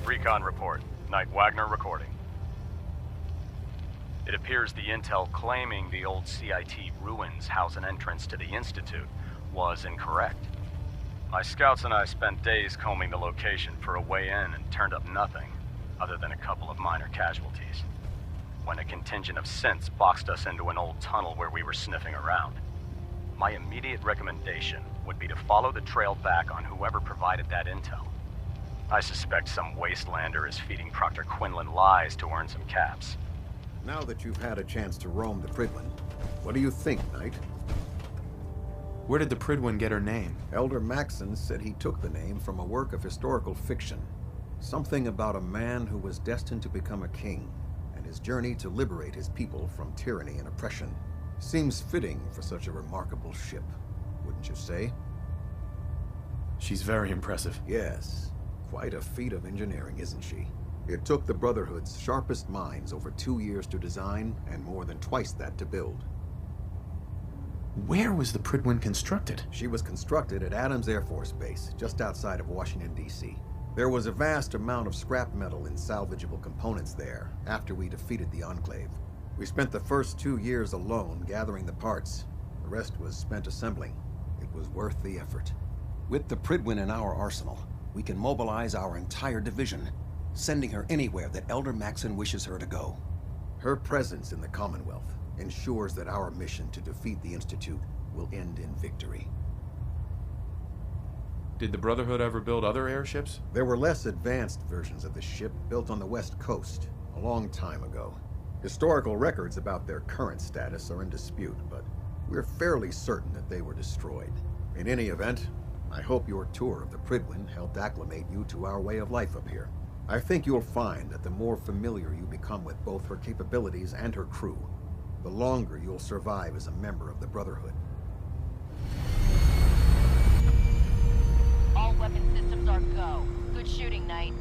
Recon report. Knight Wagner recording. It appears the intel claiming the old CIT ruins house an entrance to the Institute was incorrect. My scouts and I spent days combing the location for a way in and turned up nothing, other than a couple of minor casualties. When a contingent of synths boxed us into an old tunnel where we were sniffing around. My immediate recommendation would be to follow the trail back on whoever provided that intel. I suspect some wastelander is feeding Proctor Quinlan lies to earn some caps. Now that you've had a chance to roam the Pridwin, what do you think, Knight? Where did the Pridwin get her name? Elder Maxson said he took the name from a work of historical fiction. Something about a man who was destined to become a king, and his journey to liberate his people from tyranny and oppression. Seems fitting for such a remarkable ship, wouldn't you say? She's very impressive. Yes. Quite a feat of engineering, isn't she? It took the Brotherhood's sharpest minds over 2 years to design, and more than twice that to build. Where was the Pridwin constructed? She was constructed at Adams Air Force Base, just outside of Washington, D.C. There was a vast amount of scrap metal and salvageable components there after we defeated the Enclave. We spent the first 2 years alone gathering the parts. The rest was spent assembling. It was worth the effort. With the Pridwin in our arsenal, we can mobilize our entire division, sending her anywhere that Elder Maxson wishes her to go. Her presence in the Commonwealth ensures that our mission to defeat the Institute will end in victory. Did the Brotherhood ever build other airships? There were less advanced versions of the ship built on the West Coast a long time ago. Historical records about their current status are in dispute, but we're fairly certain that they were destroyed. In any event, I hope your tour of the Pridwin helped acclimate you to our way of life up here. I think you'll find that the more familiar you become with both her capabilities and her crew, the longer you'll survive as a member of the Brotherhood. All weapon systems are go. Good shooting, Knight.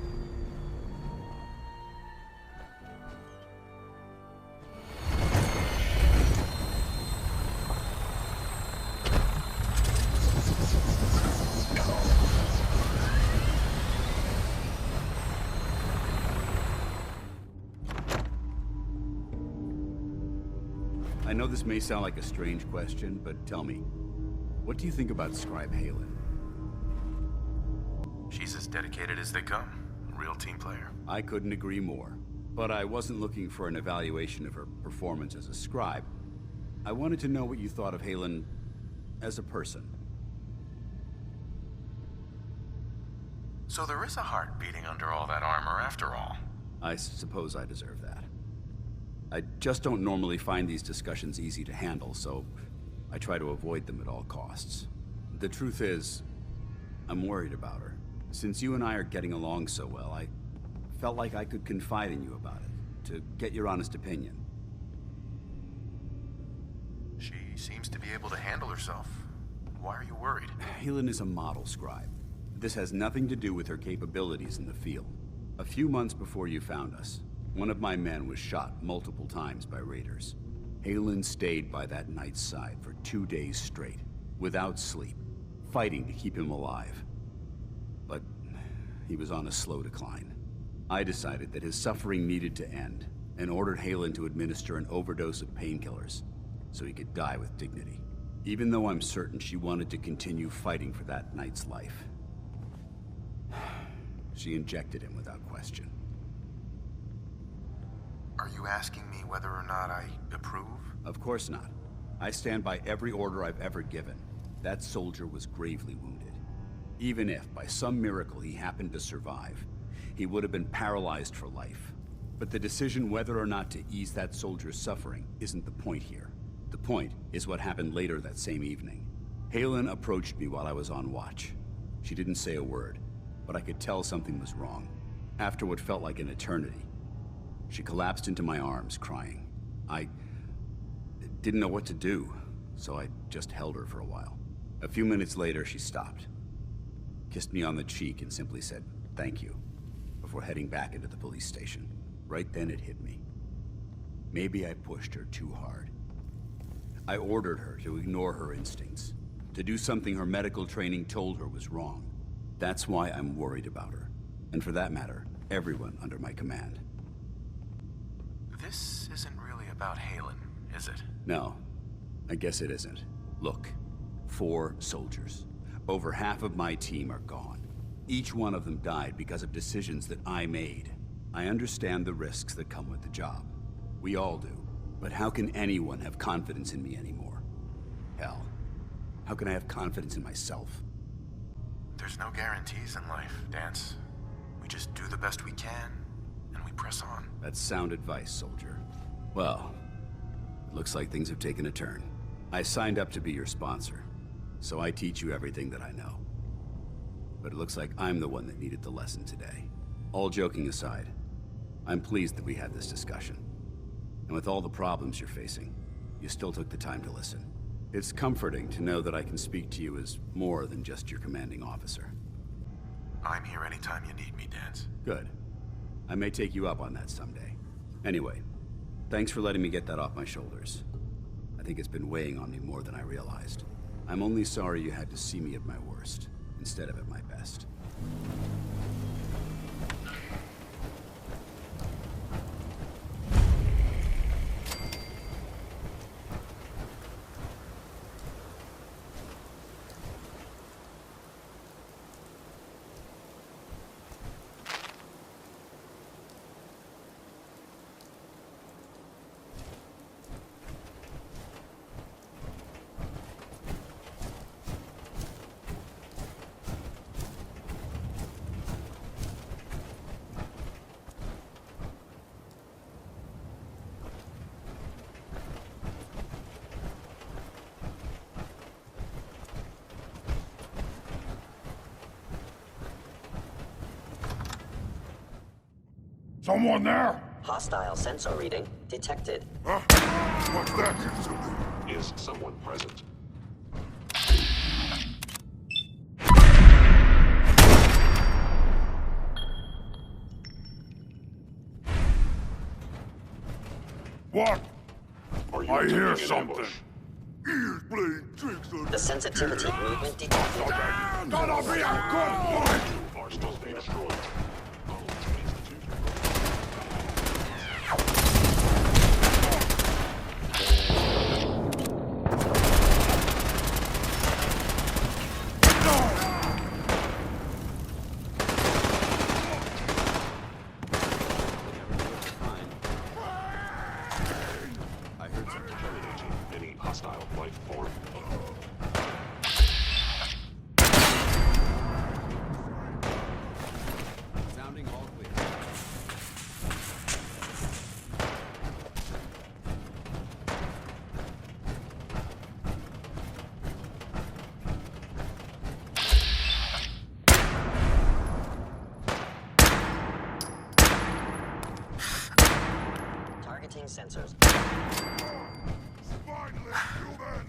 I know this may sound like a strange question, but tell me, what do you think about Scribe Halen? She's as dedicated as they come. Real team player. I couldn't agree more. But I wasn't looking for an evaluation of her performance as a scribe. I wanted to know what you thought of Halen as a person. So there is a heart beating under all that armor after all. I suppose I deserve that. I just don't normally find these discussions easy to handle, so I try to avoid them at all costs. The truth is, I'm worried about her. Since you and I are getting along so well, I felt like I could confide in you about it, to get your honest opinion. She seems to be able to handle herself. Why are you worried? Helen is a model scribe. This has nothing to do with her capabilities in the field. A few months before you found us, one of my men was shot multiple times by raiders. Halen stayed by that knight's side for 2 days straight, without sleep, fighting to keep him alive. But he was on a slow decline. I decided that his suffering needed to end, and ordered Halen to administer an overdose of painkillers, so he could die with dignity. Even though I'm certain she wanted to continue fighting for that knight's life. She injected him without question. Are you asking me whether or not I approve? Of course not. I stand by every order I've ever given. That soldier was gravely wounded. Even if, by some miracle, he happened to survive, he would have been paralyzed for life. But the decision whether or not to ease that soldier's suffering isn't the point here. The point is what happened later that same evening. Halen approached me while I was on watch. She didn't say a word, but I could tell something was wrong. After what felt like an eternity, she collapsed into my arms, crying. I didn't know what to do, so I just held her for a while. A few minutes later, she stopped, kissed me on the cheek, and simply said, "Thank you," before heading back into the police station. Right then it hit me. Maybe I pushed her too hard. I ordered her to ignore her instincts, to do something her medical training told her was wrong. That's why I'm worried about her. And for that matter, everyone under my command. This isn't really about Halen, is it? No, I guess it isn't. Look, 4 soldiers. Over half of my team are gone. Each one of them died because of decisions that I made. I understand the risks that come with the job. We all do. But how can anyone have confidence in me anymore? Hell, how can I have confidence in myself? There's no guarantees in life, Dance. We just do the best we can, and we press on. That's sound advice, soldier. Well, it looks like things have taken a turn. I signed up to be your sponsor, so I teach you everything that I know. But it looks like I'm the one that needed the lesson today. All joking aside, I'm pleased that we had this discussion. And with all the problems you're facing, you still took the time to listen. It's comforting to know that I can speak to you as more than just your commanding officer. I'm here anytime you need me, Dance. Good. I may take you up on that someday. Anyway, thanks for letting me get that off my shoulders. I think it's been weighing on me more than I realized. I'm only sorry you had to see me at my worst, instead of at my best. Someone there? Hostile sensor reading detected. Huh? What's that? Is someone present? What? Are you I hear attempting an something. ambush? Ears playing tricks on The sensitivity movement detected. Gonna be a good one! Are still being destroyed. Any hostile life form? Sounding all clear. Targeting sensors. Spineless human!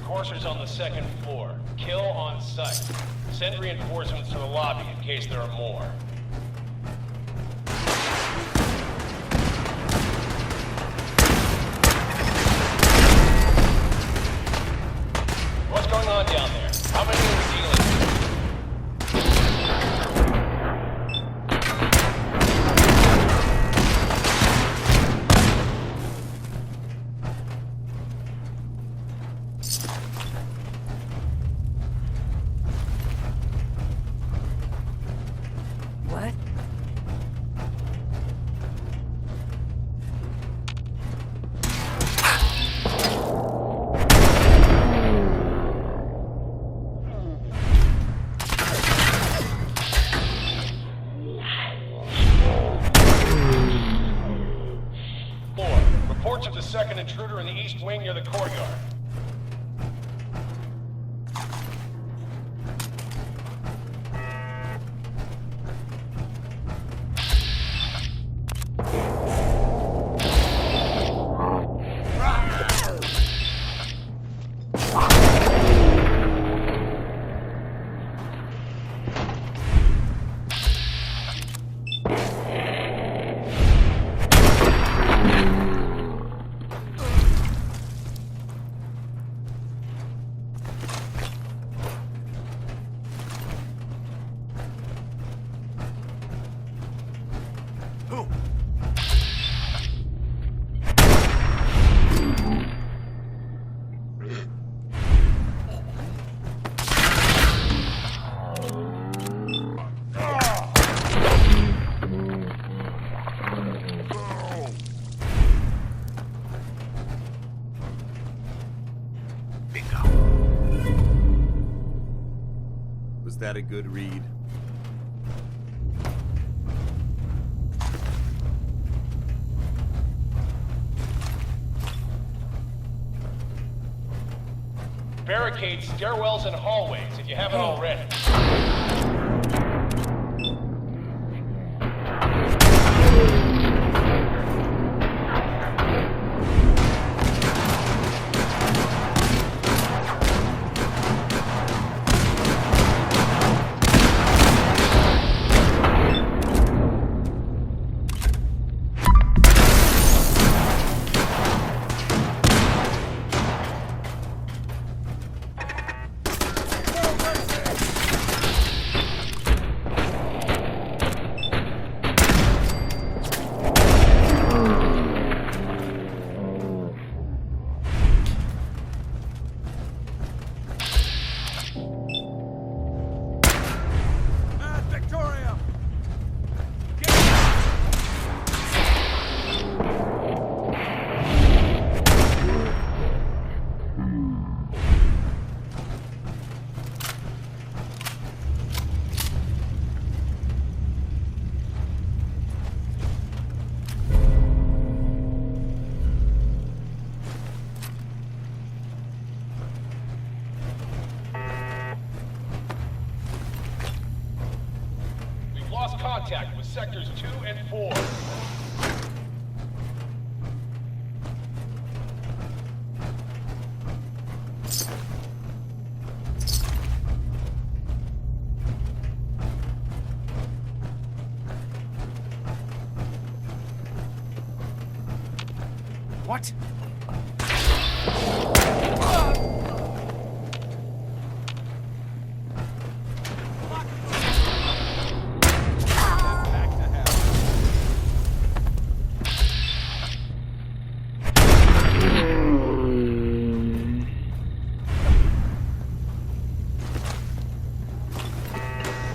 Courser's on the second floor. Kill on sight. Send reinforcements to the lobby in case there are more. What's going on down there? How many are we dealing with? What? Reports of the second intruder in the east wing near the courtyard. Was that a good read? Barricade stairwells and hallways if you haven't already. Lost contact with sectors 2 and 4. What?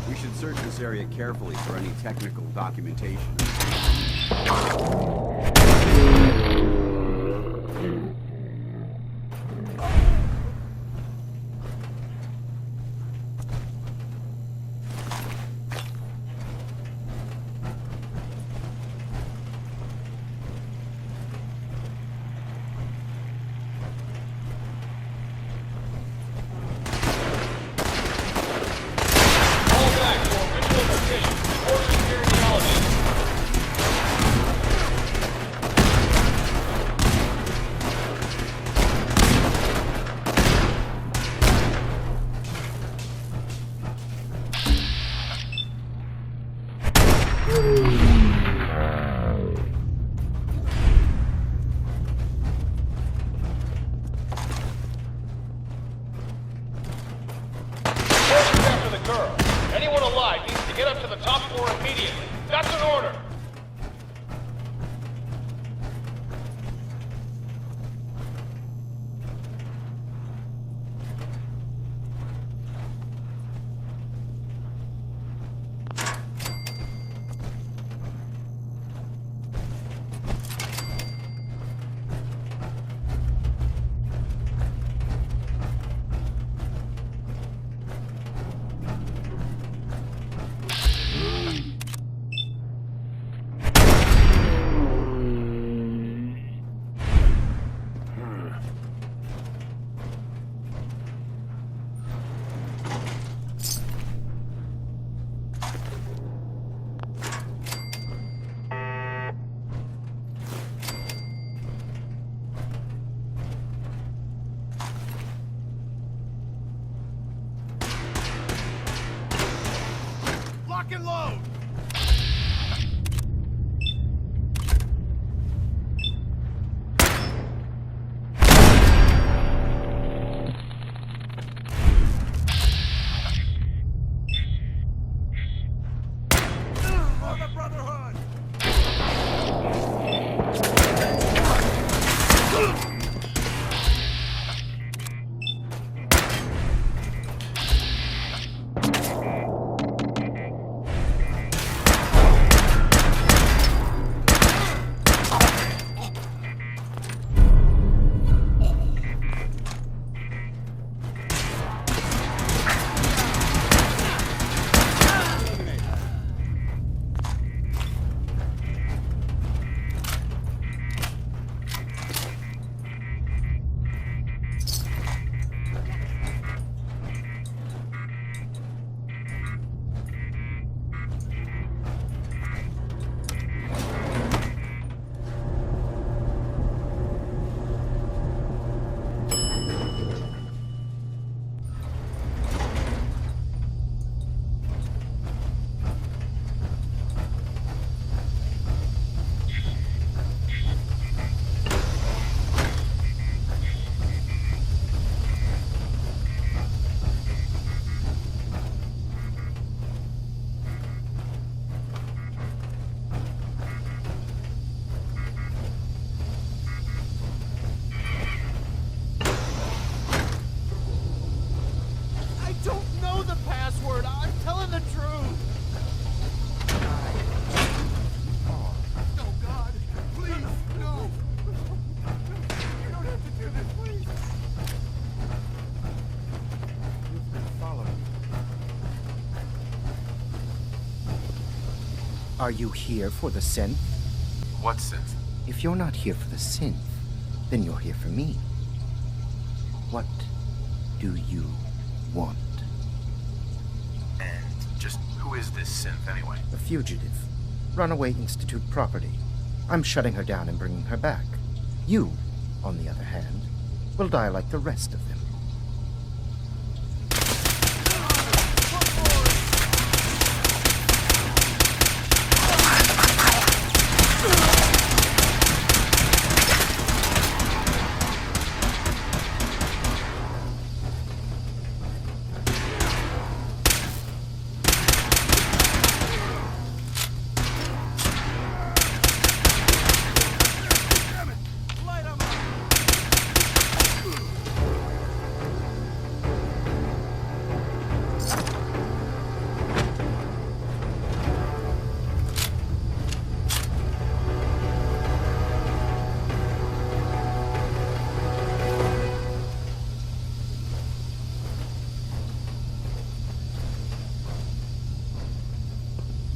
We should search this area carefully for any technical documentation. floor immediately. That's an order. Lock and load! For the Brotherhood! Are you here for the synth? What synth? If you're not here for the synth, then you're here for me. What do you want? And just who is this synth anyway? A fugitive. Runaway Institute property. I'm shutting her down and bringing her back. You, on the other hand, will die like the rest of them.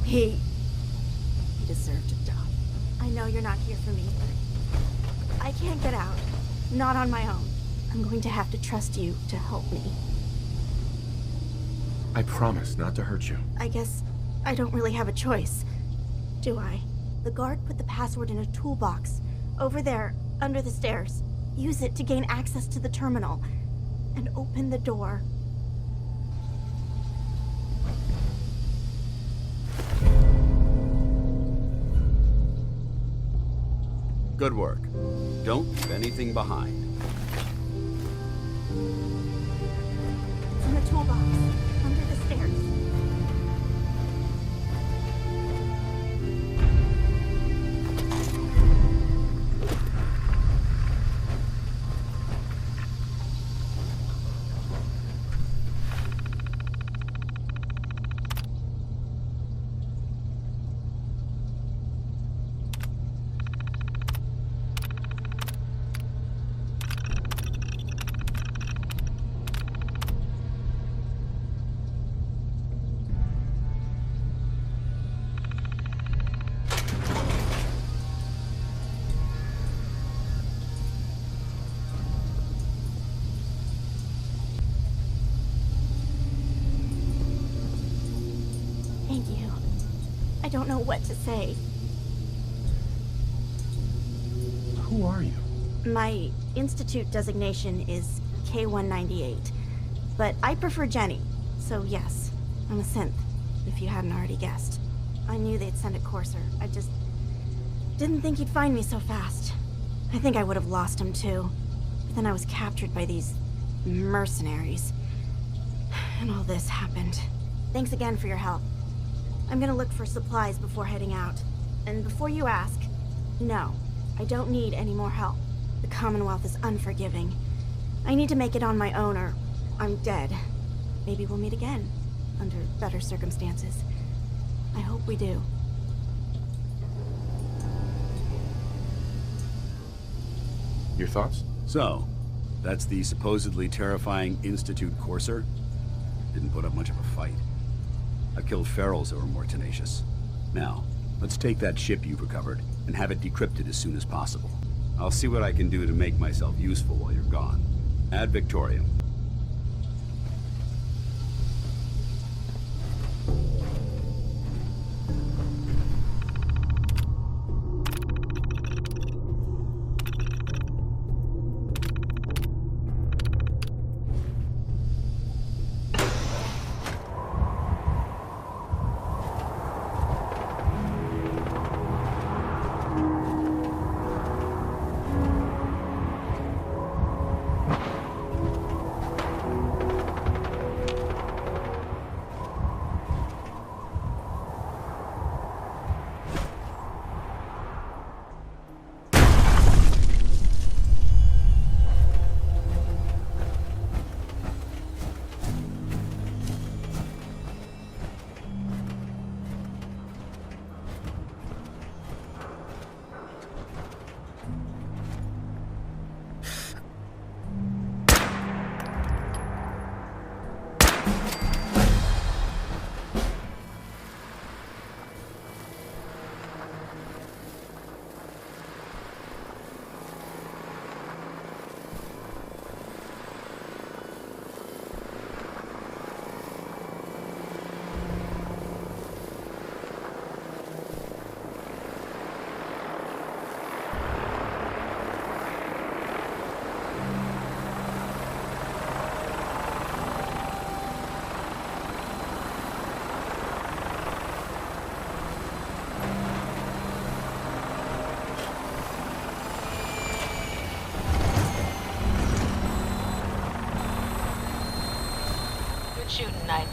He deserved to die. I know you're not here for me, but I can't get out. Not on my own. I'm going to have to trust you to help me. I promise not to hurt you. I guess I don't really have a choice, do I? The guard put the password in a toolbox over there, under the stairs. Use it to gain access to the terminal and open the door. Good work. Don't leave anything behind. It's in the toolbox, under the stairs. I don't know what to say. Who are you? My Institute designation is K-198, but I prefer Jenny, so yes, I'm a synth, if you hadn't already guessed. I knew they'd send a courser. I just didn't think he'd find me so fast. I think I would have lost him too, but then I was captured by these mercenaries. And all this happened. Thanks again for your help. I'm gonna look for supplies before heading out. And before you ask, no, I don't need any more help. The Commonwealth is unforgiving. I need to make it on my own or I'm dead. Maybe we'll meet again, under better circumstances. I hope we do. Your thoughts? So, that's the supposedly terrifying Institute courser? Didn't put up much of a fight. I've killed ferals that were more tenacious. Now, let's take that ship you've recovered and have it decrypted as soon as possible. I'll see what I can do to make myself useful while you're gone. Ad Victoriam. Shooting night.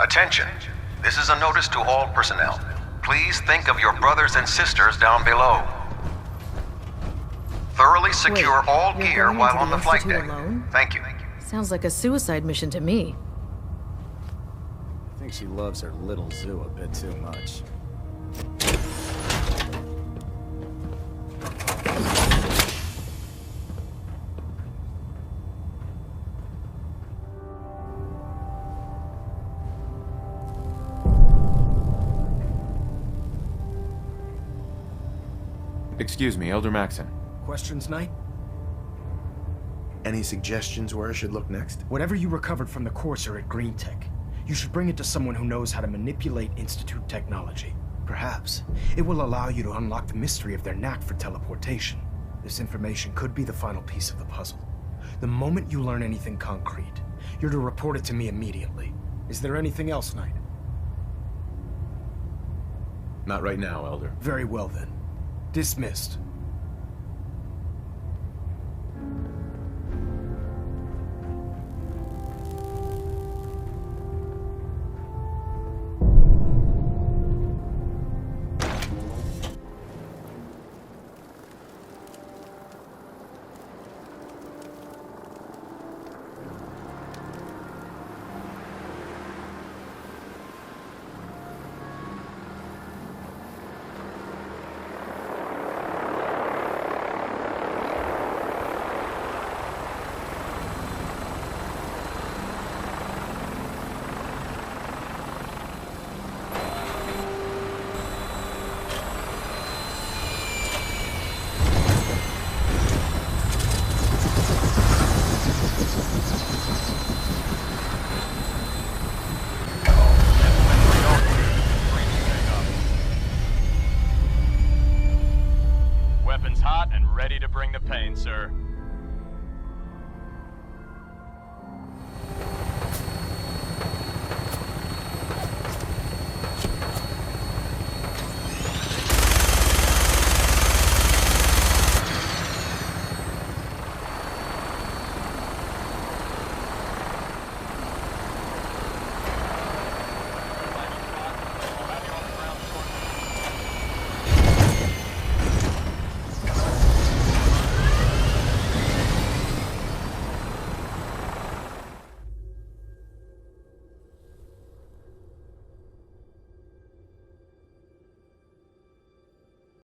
Attention. This is a notice to all personnel. Please think of your brothers and sisters down below. Thoroughly secure all gear while on the flight deck. Thank you. Sounds like a suicide mission to me. I think she loves her little zoo a bit too much. Excuse me, Elder Maxon. Questions, Knight? Any suggestions where I should look next? Whatever you recovered from the courser at Green Tech, you should bring it to someone who knows how to manipulate Institute technology. Perhaps it will allow you to unlock the mystery of their knack for teleportation. This information could be the final piece of the puzzle. The moment you learn anything concrete, you're to report it to me immediately. Is there anything else, Knight? Not right now, Elder. Very well then. Dismissed. Weapons hot and ready to bring the pain, sir.